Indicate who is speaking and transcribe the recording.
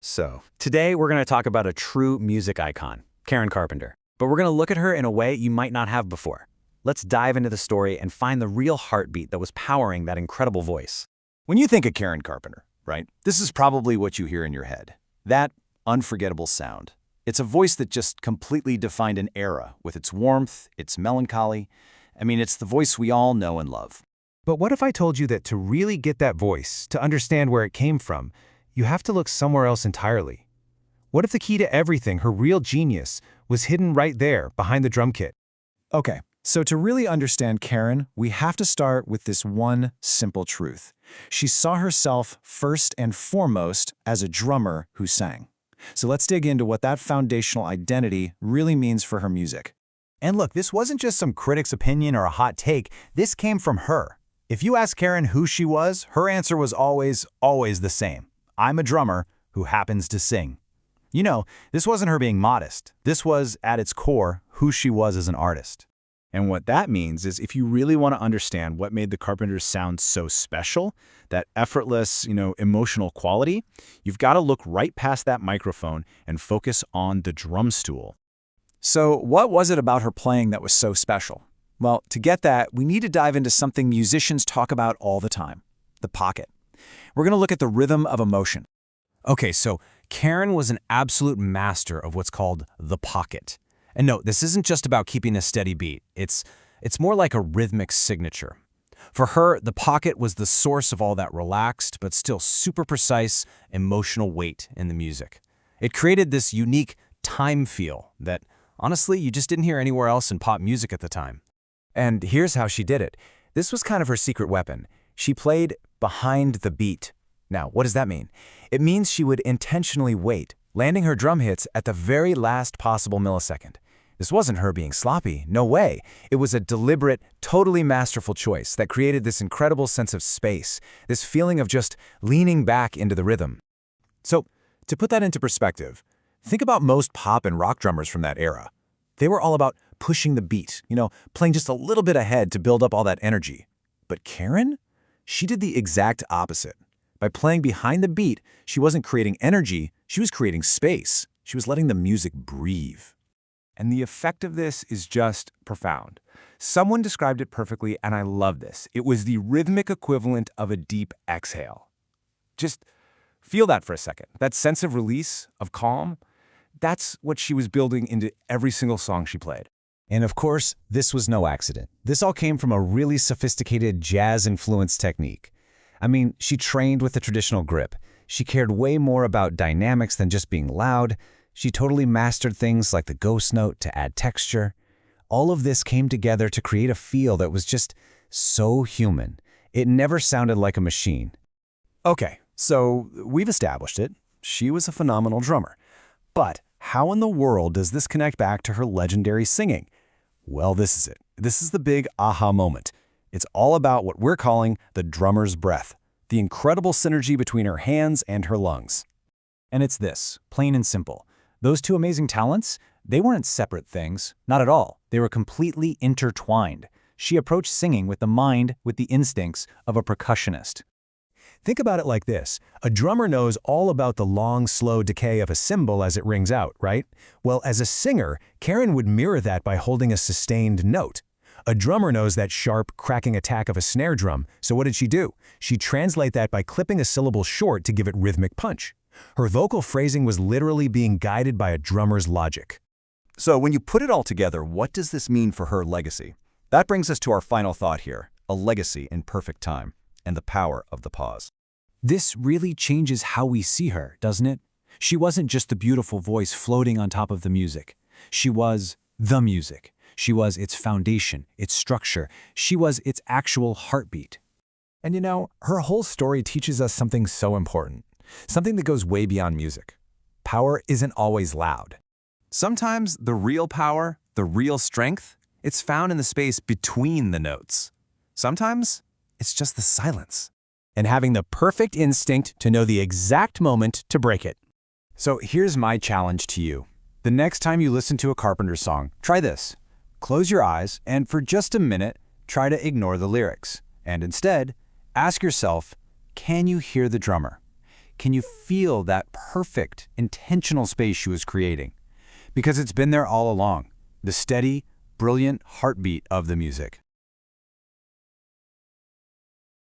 Speaker 1: So, today we're going to talk about a true music icon, Karen Carpenter. But we're going to look at her in a way you might not have before. Let's dive into the story and find the real heartbeat that was powering that incredible voice.
Speaker 2: When you think of Karen Carpenter, right, this is probably what you hear in your head. That unforgettable sound. It's a voice that just completely defined an era with its warmth, its melancholy. I mean, it's the voice we all know and love.
Speaker 3: But what if I told you that to really get that voice, to understand where it came from, you have to look somewhere else entirely? What if the key to everything, her real genius, was hidden right there behind the drum kit?
Speaker 2: Okay, so to really understand Karen, we have to start with this one simple truth. She saw herself first and foremost as a drummer who sang. So let's dig into what that foundational identity really means for her music.
Speaker 4: And look, this wasn't just some critic's opinion or a hot take. This came from her. If you ask Karen who she was, her answer was always the same. I'm a drummer who happens to sing. You know, this wasn't her being modest. This was, at its core, who she was as an artist.
Speaker 1: And what that means is if you really want to understand what made the Carpenters sound so special, that effortless, emotional quality, you've got to look right past that microphone and focus on the drum stool.
Speaker 2: So what was it about her playing that was so special? Well, to get that, we need to dive into something musicians talk about all the time, the pocket. We're going to look at the rhythm of emotion.
Speaker 3: Okay, so Karen was an absolute master of what's called the pocket. And no, this isn't just about keeping a steady beat. It's more like a rhythmic signature. For her, the pocket was the source of all that relaxed but still super precise emotional weight in the music. It created this unique time feel that, honestly, you just didn't hear anywhere else in pop music at the time. And here's how she did it. This was kind of her secret weapon. She played behind the beat. Now, what does that mean? It means she would intentionally wait, landing her drum hits at the very last possible millisecond. This wasn't her being sloppy, no way. It was a deliberate, totally masterful choice that created this incredible sense of space, this feeling of just leaning back into the rhythm. So, to put that into perspective, think about most pop and rock drummers from that era. They were all about pushing the beat, playing just a little bit ahead to build up all that energy. But Karen? She did the exact opposite. By playing behind the beat, she wasn't creating energy, she was creating space. She was letting the music breathe.
Speaker 5: And the effect of this is just profound. Someone described it perfectly, and I love this. It was the rhythmic equivalent of a deep exhale. Just feel that for a second. That sense of release, of calm, that's what she was building into every single song she played.
Speaker 3: And of course, this was no accident. This all came from a really sophisticated jazz-influenced technique. I mean, she trained with the traditional grip. She cared way more about dynamics than just being loud. She totally mastered things like the ghost note to add texture. All of this came together to create a feel that was just so human. It never sounded like a machine.
Speaker 2: Okay, so we've established it. She was a phenomenal drummer. But how in the world does this connect back to her legendary singing? Well, this is it. This is the big aha moment. It's all about what we're calling the drummer's breath, the incredible synergy between her hands and her lungs. And it's this, plain and simple. Those two amazing talents, they weren't separate things, not at all. They were completely intertwined. She approached singing with the mind, with the instincts of a percussionist. Think about it like this. A drummer knows all about the long, slow decay of a cymbal as it rings out, right? Well, as a singer, Karen would mirror that by holding a sustained note. A drummer knows that sharp, cracking attack of a snare drum, so what did she do? She'd translate that by clipping a syllable short to give it rhythmic punch. Her vocal phrasing was literally being guided by a drummer's logic.
Speaker 6: So when you put it all together, what does this mean for her legacy? That brings us to our final thought here, a legacy in perfect time, and the power of the pause.
Speaker 2: This really changes how we see her, doesn't it? She wasn't just the beautiful voice floating on top of the music. She was the music. She was its foundation, its structure. She was its actual heartbeat. And her whole story teaches us something so important, something that goes way beyond music. Power isn't always loud. Sometimes the real power, the real strength, it's found in the space between the notes. Sometimes it's just the silence. And having the perfect instinct to know the exact moment to break it. So here's my challenge to you. The next time you listen to a Carpenter song, try this. Close your eyes and for just a minute, try to ignore the lyrics. And instead, ask yourself, can you hear the drummer? Can you feel that perfect, intentional space she was creating? Because it's been there all along, the steady, brilliant heartbeat of the music.